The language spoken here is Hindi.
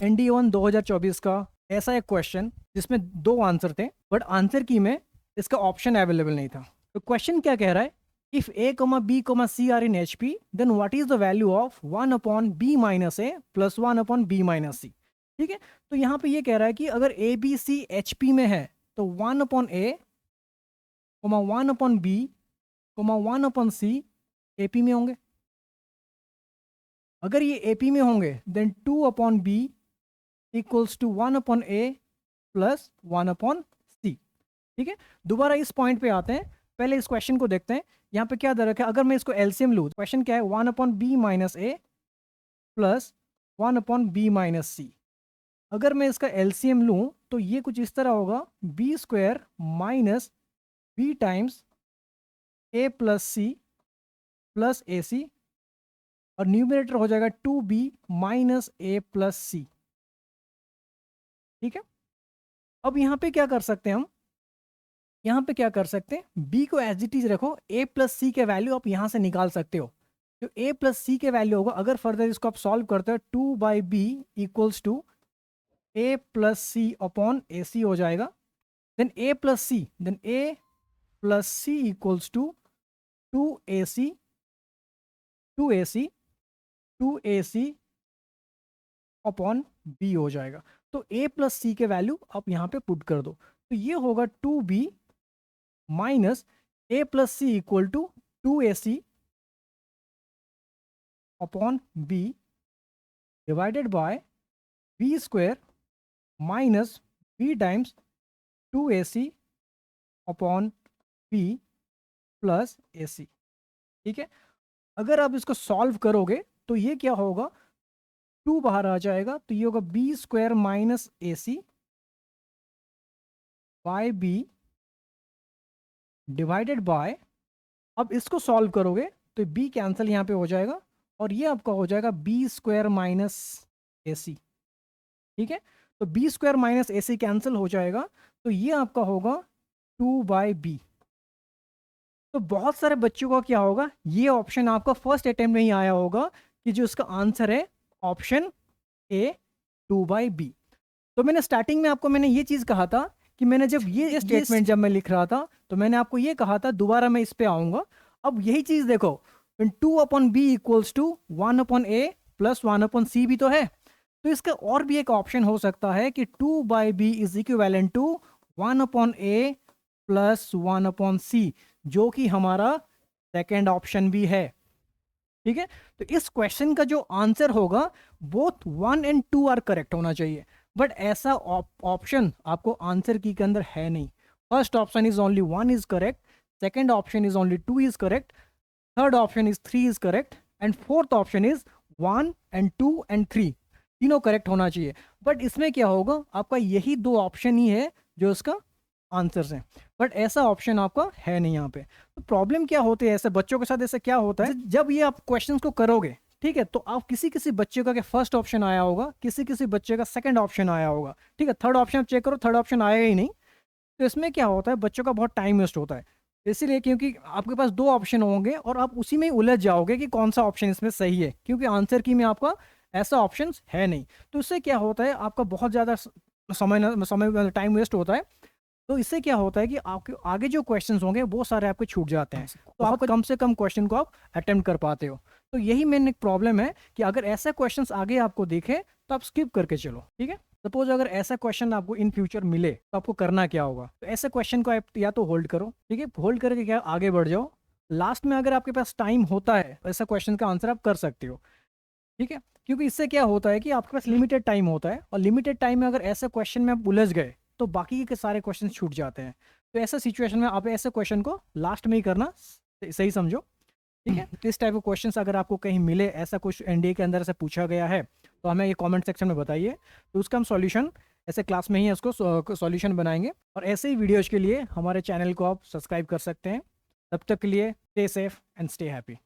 NDA-1 2024 का ऐसा एक क्वेश्चन जिसमें 2 आंसर थे, बट आंसर की में इसका ऑप्शन अवेलेबल नहीं था। तो क्वेश्चन क्या कह रहा है, if A, B, C are in HP, then what is the value of 1/B - A plus 1/B - C। ठीक है, तो यहाँ पे ये कह रहा है कि अगर A, B, C HP में है तो 1/A, 1/B, 1/C AP में होंगे। अगर ये AP में होंगे then 2/B equals to 1/A plus 1/C। ठीक है, दोबारा इस पॉइंट पे आते हैं, पहले इस क्वेश्चन को देखते हैं। यहाँ पे क्या दे रखा है, अगर मैं इसको एलसीएम लूँ, क्वेश्चन क्या है, 1/B - A plus 1/B - C। अगर मैं इसका एलसीएम लूँ तो ये कुछ इस तरह होगा, B² minus B times A plus C plus AC, और न्यूमरेटर हो जाएगा 2B minus A plus C। ठीक है, अब यहाँ पे क्या कर सकते हैं हम, यहाँ पे क्या कर सकते हैं, B को एज इट इज रखो, A प्लस C के वैल्यू आप यहाँ से निकाल सकते हो। जो A प्लस C के वैल्यू होगा, अगर फर्दर इसको आप सॉल्व करते हो, 2/B equals to A plus C upon AC हो जाएगा। Then A plus C, then A plus C equals to 2AC 2AC upon B हो जाएगा। तो A प्लस C के वैल्यू आप यहाँ पे पुट कर दो, तो ये होगा 2B minus A plus C equal to 2AC upon B divided by B² minus B times 2AC upon B plus AC। ठीक है, अगर आप इसको सॉल्व करोगे तो ये क्या होगा, 2 बाहर आ जाएगा, तो ये होगा B² minus AC by B divided by, अब इसको सॉल्व करोगे तो B कैंसिल यहाँ पे हो जाएगा, और ये आपका हो जाएगा B² माइनस AC। ठीक है, तो B² माइनस AC कैंसिल हो जाएगा, तो ये आपका होगा 2/B। तो बहुत सारे बच्चों का क्या होगा, ये ऑप्शन आपका फर्स्ट अटेम्प्ट में ही आया होगा कि जो इसका आंसर है ऑप्शन ए 2/B। तो मैंने स्टार्टिंग में आपको मैंने ये चीज कहा था कि मैंने जब ये स्टेटमेंट जब मैं लिख रहा था तो मैंने आपको ये कहा था, दोबारा मैं इस पे आऊंगा। अब यही चीज देखो, 2/B equals to 1/A plus 1/C भी तो है, तो इसका और भी एक ऑप्शन हो सकता है कि 2/B is equivalent to 1/A plus 1/C, जो कि हमारा सेकेंड ऑप्शन भी है। ठीक है, तो इस क्वेश्चन का जो आंसर होगा बोथ 1 और 2 आर करेक्ट होना चाहिए, बट ऐसा ऑप्शन आपको आंसर की के अंदर है नहीं। First option is only 1 is correct, second option is only 2 is correct, third option is 3 is correct, and fourth option is 1 और 2 और 3 तीनों करेक्ट होना चाहिए। बट इसमें क्या होगा, आपका यही 2 ऑप्शन ही है जो इसका आंसर्स हैं, बट ऐसा ऑप्शन आपका है नहीं यहाँ पे। तो प्रॉब्लम क्या होती है, ऐसे बच्चों के साथ ऐसे क्या होता है, जब ये आप क्वेश्चंस को करोगे, ठीक है, तो आप किसी बच्चे का फर्स्ट ऑप्शन आया होगा, किसी बच्चे का सेकंड ऑप्शन आया होगा, ठीक है, थर्ड ऑप्शन चेक करो, थर्ड ऑप्शन आएगा ही नहीं। तो इसमें क्या होता है, बच्चों का बहुत टाइम वेस्ट होता है, इसीलिए क्योंकि आपके पास 2 ऑप्शन होंगे और आप उसी में उलझ जाओगे कि कौन सा ऑप्शन इसमें सही है, क्योंकि आंसर की में आपका ऐसा ऑप्शन है नहीं। तो इससे क्या होता है, आपका बहुत ज़्यादा समय टाइम वेस्ट होता है। तो इससे क्या होता है कि आपके आगे जो क्वेश्चंस होंगे वो सारे आपके छूट जाते हैं, तो आप कम से कम क्वेश्चन को आप अटेम्प्ट कर पाते हो। तो यही मेन एक प्रॉब्लम है कि अगर ऐसा क्वेश्चंस आगे आपको दिखे तो आप स्किप करके चलो। ठीक है, सपोज अगर ऐसा क्वेश्चन आपको इन फ्यूचर मिले तो आपको करना क्या होगा, तो ऐसे क्वेश्चन को आप या तो होल्ड करो, ठीक है, होल्ड करके क्या आगे बढ़ जाओ, लास्ट में अगर आपके पास टाइम होता है तो ऐसा क्वेश्चन का आंसर आप कर सकते हो। ठीक है, क्योंकि इससे क्या होता है कि आपके पास लिमिटेड टाइम होता है, और लिमिटेड टाइम में अगर ऐसे क्वेश्चन में आप उलझ गए तो बाकी के सारे क्वेश्चन छूट जाते हैं। तो ऐसा सिचुएशन में आप ऐसे क्वेश्चन को लास्ट में ही करना सही समझो। ठीक है, इस टाइप के क्वेश्चंस अगर आपको कहीं मिले, ऐसा कुछ एनडीए के अंदर से पूछा गया है, तो हमें ये कमेंट सेक्शन में बताइए, तो उसका हम सॉल्यूशन ऐसे क्लास में ही उसको सॉल्यूशन बनाएंगे। और ऐसे ही वीडियोज के लिए हमारे चैनल को आप सब्सक्राइब कर सकते हैं। तब तक के लिए stay safe and stay happy.